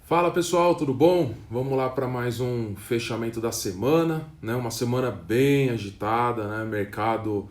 Fala pessoal, tudo bom? Vamos lá para mais um fechamento da semana, né? Uma semana bem agitada, né? Mercado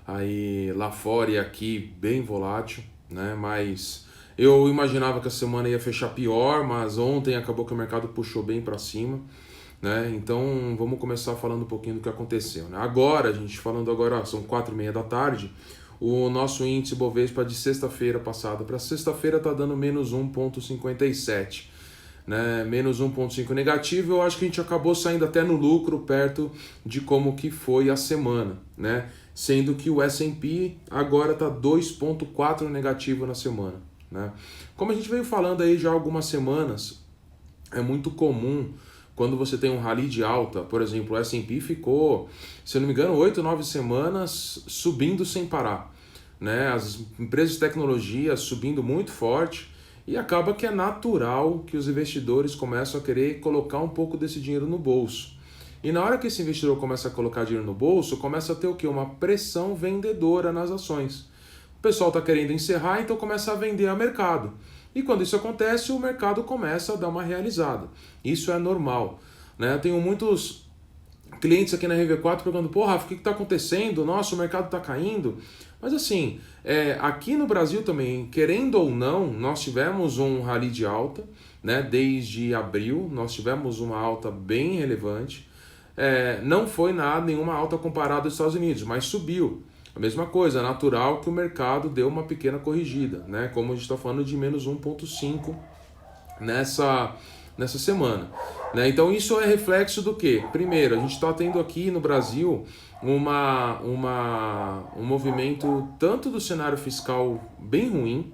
aí lá fora e aqui bem volátil, né? Mas eu imaginava que a semana ia fechar pior, mas ontem acabou que o mercado puxou bem para cima, né? Então vamos começar falando um pouquinho do que aconteceu, né? Agora, a gente falando agora, são 4:30 da tarde. O nosso índice Bovespa de sexta-feira passada para sexta-feira está dando menos 1,57, né? Menos 1,5 negativo. Eu acho que a gente acabou saindo até no lucro perto de como que foi a semana, né? Sendo que o S&P agora está 2,4 negativo na semana, né? Como a gente veio falando aí já há algumas semanas, é muito comum quando você tem um rally de alta. Por exemplo, o S&P ficou, se eu não me engano, 8, 9 semanas subindo sem parar, né? As empresas de tecnologia subindo muito forte, e acaba que é natural que os investidores começam a querer colocar um pouco desse dinheiro no bolso. E na hora que esse investidor começa a colocar dinheiro no bolso, começa a ter o quê? Uma pressão vendedora nas ações. O pessoal está querendo encerrar, então começa a vender a mercado. E quando isso acontece, o mercado começa a dar uma realizada. Isso é normal, né? Eu tenho muitos clientes aqui na RV4 perguntando: pô, Rafa, o que está acontecendo? Nossa, o mercado está caindo. Mas assim, aqui no Brasil também, querendo ou não, nós tivemos um rally de alta, né? Desde abril, nós tivemos uma alta bem relevante. Não foi nenhuma alta comparada aos Estados Unidos, mas subiu. A mesma coisa, é natural que o mercado deu uma pequena corrigida, né? Como a gente está falando de menos 1,5 nessa semana, né? Então isso é reflexo do quê? Primeiro, a gente está tendo aqui no Brasil um movimento tanto do cenário fiscal bem ruim,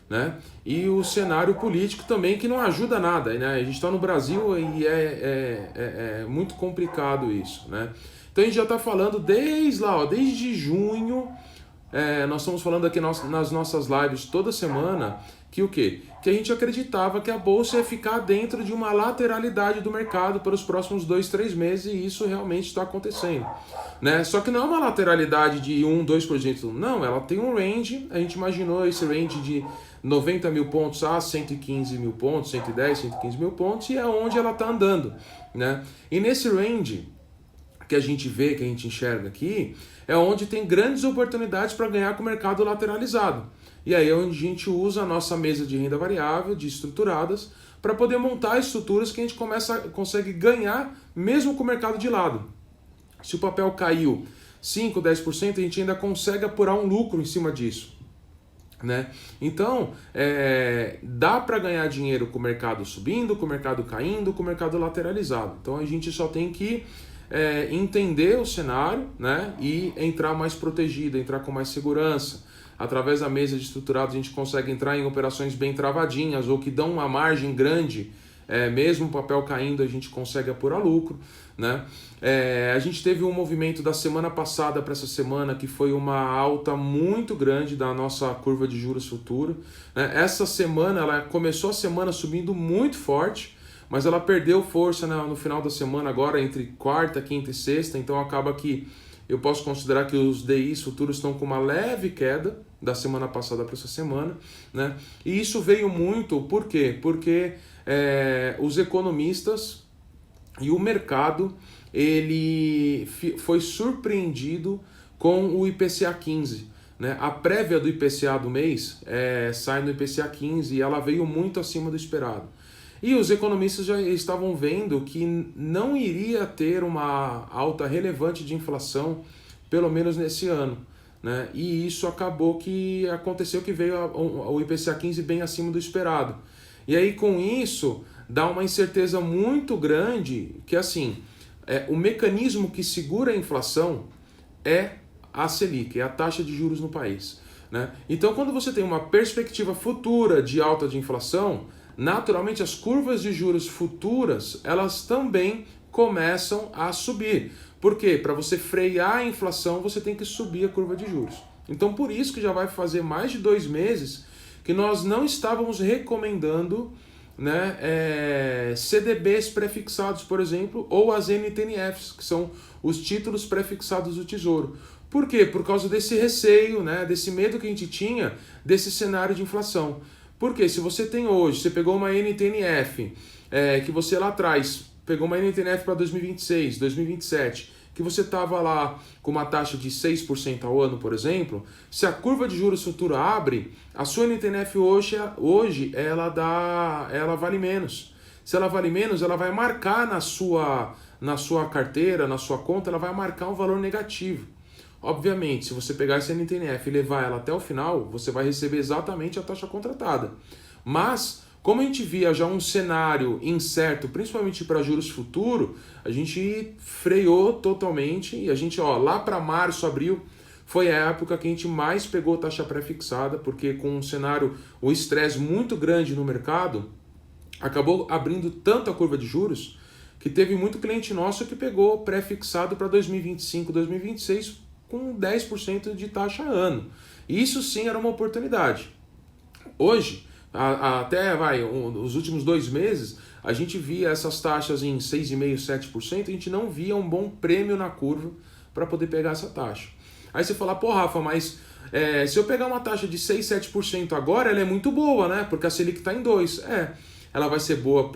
né? E o cenário político também, que não ajuda nada, né? A gente está no Brasil e é muito complicado isso, né? Então a gente já está falando desde junho. Nós estamos falando aqui nas nossas lives toda semana que o quê? Que a gente acreditava que a bolsa ia ficar dentro de uma lateralidade do mercado pelos próximos 2, 3 meses, e isso realmente está acontecendo, né? Só que não é uma lateralidade de 1, 2%, não, ela tem um range. A gente imaginou esse range de 90 mil pontos a 115 mil pontos, 110, 115 mil pontos, e é onde ela está andando, né? E nesse range que a gente vê, que a gente enxerga aqui, é onde tem grandes oportunidades para ganhar com o mercado lateralizado. E aí é onde a gente usa a nossa mesa de renda variável, de estruturadas, para poder montar estruturas que a gente consegue ganhar mesmo com o mercado de lado. Se o papel caiu 5, 10%, a gente ainda consegue apurar um lucro em cima disso, né? Então, dá para ganhar dinheiro com o mercado subindo, com o mercado caindo, com o mercado lateralizado. Então a gente só tem que entender o cenário, né? E entrar mais protegido, entrar com mais segurança. Através da mesa de estruturados a gente consegue entrar em operações bem travadinhas ou que dão uma margem grande. Mesmo o papel caindo, a gente consegue apurar lucro, né? A gente teve um movimento da semana passada para essa semana que foi uma alta muito grande da nossa curva de juros futuro, né? Essa semana, ela começou a semana subindo muito forte, mas ela perdeu força no final da semana agora, entre quarta, quinta e sexta. Então acaba que eu posso considerar que os DIs futuros estão com uma leve queda da semana passada para essa semana, né? E isso veio muito, por quê? Porque os economistas e o mercado, ele foi surpreendido com o IPCA 15, né? A prévia do IPCA do mês sai no IPCA 15 e ela veio muito acima do esperado. E os economistas já estavam vendo que não iria ter uma alta relevante de inflação, pelo menos nesse ano, né? E isso aconteceu que veio o IPCA 15 bem acima do esperado. E aí com isso dá uma incerteza muito grande que assim, o mecanismo que segura a inflação é a Selic, é a taxa de juros no país, né? Então quando você tem uma perspectiva futura de alta de inflação, naturalmente as curvas de juros futuras, elas também começam a subir. Por quê? Para você frear a inflação, você tem que subir a curva de juros. Então por isso que já vai fazer mais de 2 meses que nós não estávamos recomendando, né, CDBs prefixados, por exemplo, ou as NTNFs, que são os títulos prefixados do Tesouro. Por quê? Por causa desse receio, né, desse medo que a gente tinha desse cenário de inflação. Porque se você tem hoje, você pegou uma NTNF, que você lá atrás pegou uma NTNF para 2026, 2027, que você estava lá com uma taxa de 6% ao ano, por exemplo, se a curva de juros futura abre, a sua NTNF hoje ela vale menos. Se ela vale menos, ela vai marcar na sua carteira, na sua conta, ela vai marcar um valor negativo. Obviamente, se você pegar essa NTNF e levar ela até o final, você vai receber exatamente a taxa contratada. Mas, como a gente via já um cenário incerto, principalmente para juros futuros, a gente freou totalmente e a gente, lá para março, abril, foi a época que a gente mais pegou taxa pré-fixada, porque com um cenário, o estresse muito grande no mercado, acabou abrindo tanto a curva de juros, que teve muito cliente nosso que pegou pré-fixado para 2025, 2026, com 10% de taxa ano. Isso sim era uma oportunidade. Hoje, até os últimos 2 meses, a gente via essas taxas em 6,5%, 7%, a gente não via um bom prêmio na curva para poder pegar essa taxa. Aí você fala, pô, Rafa, mas se eu pegar uma taxa de 6, 7% agora, ela é muito boa, né? Porque a Selic está em 2%. Ela vai ser boa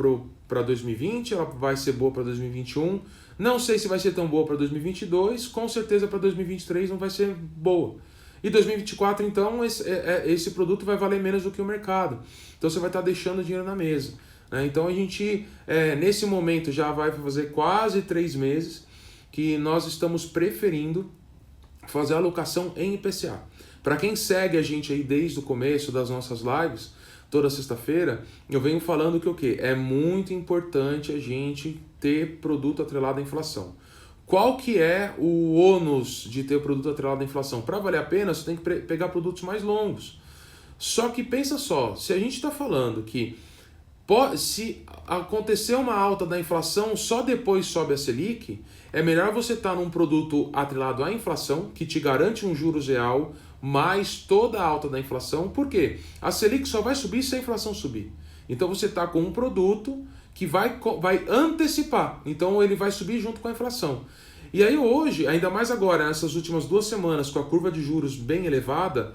para 2020, ela vai ser boa para 2021. Não sei se vai ser tão boa para 2022, com certeza para 2023 não vai ser boa. E 2024, então, esse produto vai valer menos do que o mercado. Então você vai estar deixando dinheiro na mesa. Né? Então a gente, nesse momento, já vai fazer quase 3 meses que nós estamos preferindo fazer a alocação em IPCA. Para quem segue a gente aí desde o começo das nossas lives, toda sexta-feira, eu venho falando que o quê? É muito importante a gente ter produto atrelado à inflação. Qual que é o ônus de ter produto atrelado à inflação? Para valer a pena, você tem que pegar produtos mais longos. Só que pensa só, se a gente está falando que se acontecer uma alta da inflação, só depois sobe a Selic, é melhor você estar num produto atrelado à inflação, que te garante um juros real, mais toda a alta da inflação. Por quê? A Selic só vai subir se a inflação subir. Então você está com um produto que vai antecipar. Então ele vai subir junto com a inflação. E aí hoje, ainda mais agora, nessas últimas 2 semanas, com a curva de juros bem elevada,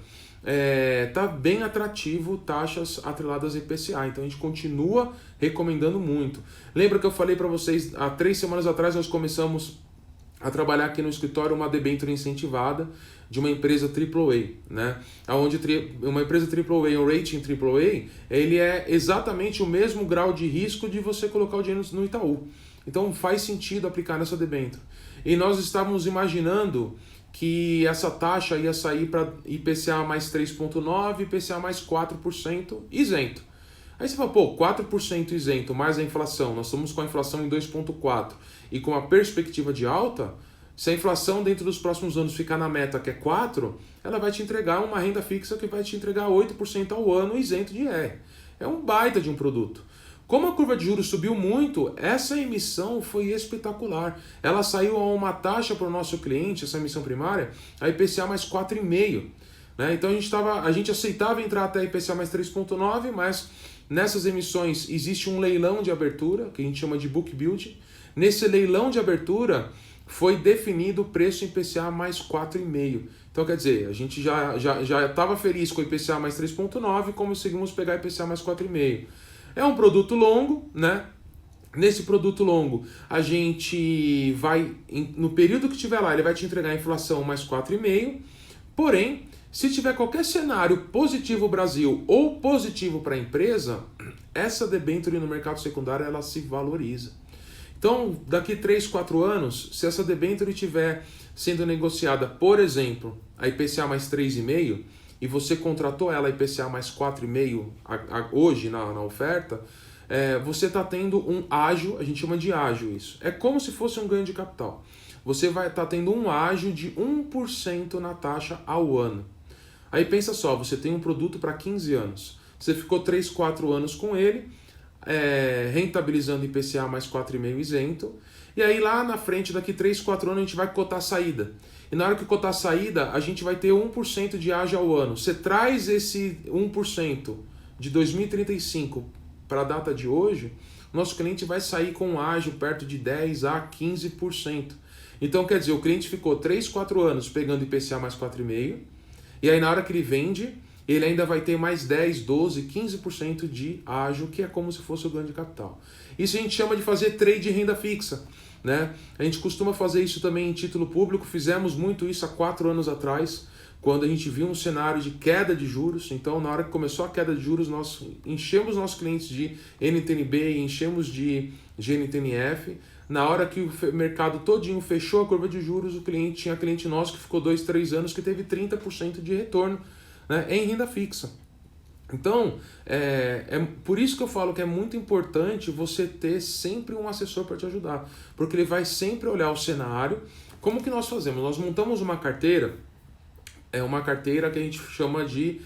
tá bem atrativo taxas atreladas a IPCA. Então a gente continua recomendando muito. Lembra que eu falei para vocês, há 3 semanas atrás nós começamos a trabalhar aqui no escritório uma debênture incentivada de uma empresa AAA, né? Onde uma empresa AAA, um rating AAA, ele é exatamente o mesmo grau de risco de você colocar o dinheiro no Itaú. Então faz sentido aplicar nessa debênture. E nós estávamos imaginando que essa taxa ia sair para IPCA mais 3,9%, IPCA mais 4% isento. Aí você fala, 4% isento mais a inflação, nós estamos com a inflação em 2,4% e com a perspectiva de alta, se a inflação dentro dos próximos anos ficar na meta que é 4%, ela vai te entregar uma renda fixa que vai te entregar 8% ao ano isento de IR. É um baita de um produto. Como a curva de juros subiu muito, essa emissão foi espetacular. Ela saiu a uma taxa para o nosso cliente, essa emissão primária, a IPCA mais 4,5%. Né? Então a gente aceitava entrar até a IPCA mais 3,9%, mas nessas emissões existe um leilão de abertura, que a gente chama de book build. Nesse leilão de abertura foi definido o preço em IPCA mais 4,5%. Então quer dizer, a gente já estava feliz com o IPCA mais 3,9%, como conseguimos pegar IPCA mais 4,5%. É um produto longo, né? Nesse produto longo, a gente vai, no período que tiver lá, ele vai te entregar a inflação mais 4,5%. Porém, se tiver qualquer cenário positivo Brasil ou positivo para a empresa, essa debênture no mercado secundário ela se valoriza. Então, daqui 3, 4 anos, se essa debênture estiver sendo negociada, por exemplo, a IPCA mais 3,5%, e você contratou ela IPCA mais 4,5% hoje na oferta, você está tendo um ágio, a gente chama de ágio isso. É como se fosse um ganho de capital. Você vai estar tendo um ágio de 1% na taxa ao ano. Aí pensa só, você tem um produto para 15 anos. Você ficou 3, 4 anos com ele, rentabilizando IPCA mais 4,5% isento. E aí lá na frente, daqui 3, 4 anos, a gente vai cotar a saída. E na hora que cotar a saída, a gente vai ter 1% de ágio ao ano. Você traz esse 1% de 2035 para a data de hoje, nosso cliente vai sair com um ágio perto de 10% a 15%. Então, quer dizer, o cliente ficou 3, 4 anos pegando IPCA mais 4,5%, e aí na hora que ele vende, ele ainda vai ter mais 10, 12, 15% de ágio, que é como se fosse o ganho de capital. Isso a gente chama de fazer trade de renda fixa, né? A gente costuma fazer isso também em título público, fizemos muito isso há 4 anos atrás, quando a gente viu um cenário de queda de juros. Então, na hora que começou a queda de juros, nós enchemos nossos clientes de NTNB e enchemos de GNTNF. Na hora que o mercado todinho fechou a curva de juros, tinha cliente nosso que ficou 2, 3 anos que teve 30% de retorno, né, em renda fixa. Então, é por isso que eu falo que é muito importante você ter sempre um assessor para te ajudar, porque ele vai sempre olhar o cenário. Como que nós fazemos? Nós montamos uma carteira, uma carteira que a gente chama de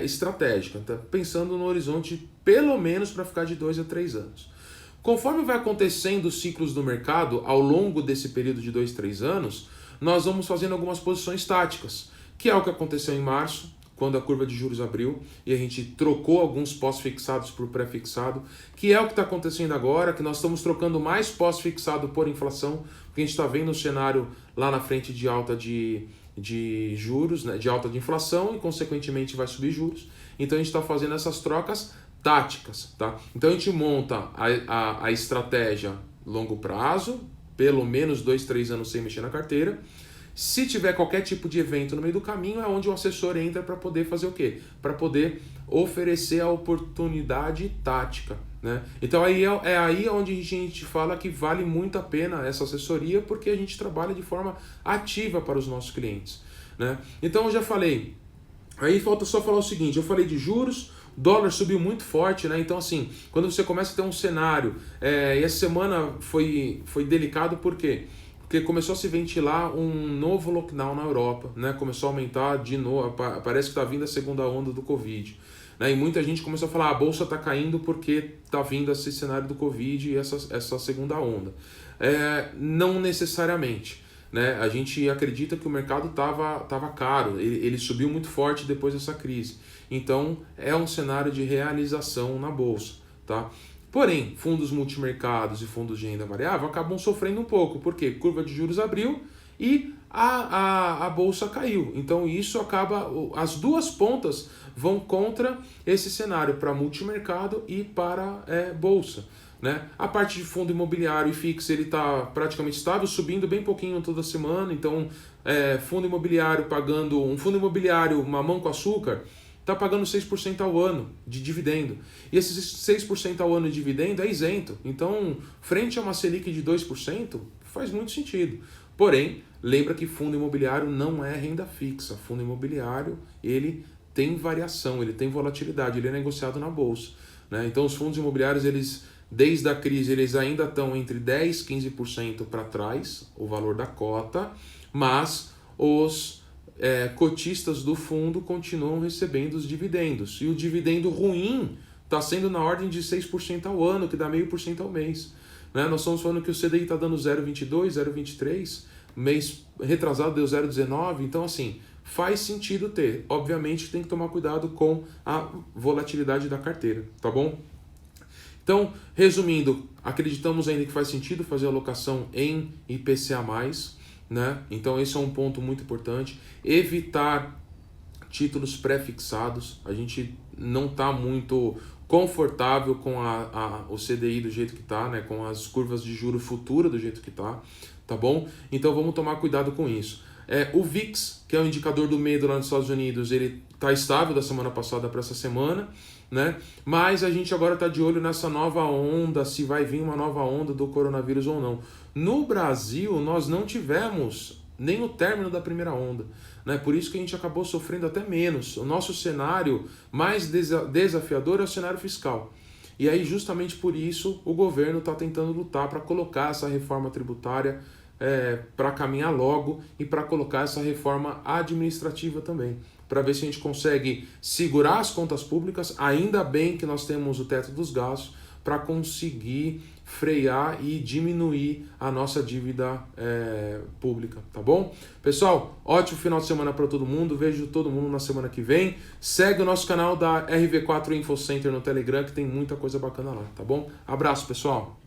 estratégica, tá? Pensando no horizonte pelo menos para ficar de 2 a 3 anos. Conforme vai acontecendo os ciclos do mercado ao longo desse período de 2, 3 anos, nós vamos fazendo algumas posições táticas, que é o que aconteceu em março, quando a curva de juros abriu e a gente trocou alguns pós-fixados por pré-fixado, que é o que está acontecendo agora, que nós estamos trocando mais pós-fixado por inflação, porque a gente está vendo um cenário lá na frente de alta de juros, né, de alta de inflação, e consequentemente vai subir juros. Então a gente está fazendo essas trocas táticas, tá? Então a gente monta a estratégia longo prazo, pelo menos 2, 3 anos sem mexer na carteira. Se tiver qualquer tipo de evento no meio do caminho, é onde o assessor entra para poder fazer o quê? Para poder oferecer a oportunidade tática, né? Então aí é aí onde a gente fala que vale muito a pena essa assessoria, porque a gente trabalha de forma ativa para os nossos clientes, né? Então eu já falei, aí falta só falar o seguinte, eu falei de juros, dólar subiu muito forte, né? Então assim, quando você começa a ter um cenário, e essa semana foi delicado, por quê? Porque começou a se ventilar um novo lockdown na Europa, né? Começou a aumentar de novo, parece que está vindo a segunda onda do Covid, né? E muita gente começou a falar, a bolsa está caindo porque está vindo esse cenário do Covid e essa segunda onda. Não necessariamente, né? A gente acredita que o mercado estava caro, ele subiu muito forte depois dessa crise. Então é um cenário de realização na bolsa, tá? Porém, fundos multimercados e fundos de renda variável acabam sofrendo um pouco, porque curva de juros abriu e a bolsa caiu. Então isso acaba, as duas pontas vão contra esse cenário para multimercado e para bolsa, né? A parte de fundo imobiliário e fixo, ele está praticamente estável, subindo bem pouquinho toda semana. Então fundo imobiliário pagando, um fundo imobiliário mamão com açúcar, está pagando 6% ao ano de dividendo. E esses 6% ao ano de dividendo é isento. Então, frente a uma Selic de 2%, faz muito sentido. Porém, lembra que fundo imobiliário não é renda fixa. Fundo imobiliário, ele tem variação, ele tem volatilidade, ele é negociado na bolsa, né? Então, os fundos imobiliários, eles, desde a crise, eles ainda estão entre 10% e 15% para trás, o valor da cota, mas os cotistas do fundo continuam recebendo os dividendos. E o dividendo ruim está sendo na ordem de 6% ao ano, que dá 0,5% ao mês, né? Nós estamos falando que o CDI está dando 0,22, 0,23, mês retrasado deu 0,19, então assim, faz sentido ter. Obviamente tem que tomar cuidado com a volatilidade da carteira, tá bom? Então, resumindo, acreditamos ainda que faz sentido fazer alocação em IPCA+, né? Então esse é um ponto muito importante. Evitar títulos pré-fixados. A gente não está muito confortável com o CDI do jeito que está, né? Com as curvas de juro futura do jeito que está, tá bom? Então vamos tomar cuidado com isso. O VIX, que é o indicador do medo lá nos Estados Unidos, ele está estável da semana passada para essa semana, né? Mas a gente agora está de olho nessa nova onda, se vai vir uma nova onda do coronavírus ou não. No Brasil, nós não tivemos nem o término da primeira onda, né? Por isso que a gente acabou sofrendo até menos. O nosso cenário mais desafiador é o cenário fiscal. E aí, justamente por isso, o governo está tentando lutar para colocar essa reforma tributária para caminhar logo e para colocar essa reforma administrativa também, para ver se a gente consegue segurar as contas públicas. Ainda bem que nós temos o teto dos gastos para conseguir frear e diminuir a nossa dívida pública, tá bom? Pessoal, ótimo final de semana para todo mundo, vejo todo mundo na semana que vem. Segue o nosso canal da RV4 Info Center no Telegram, que tem muita coisa bacana lá, tá bom? Abraço, pessoal!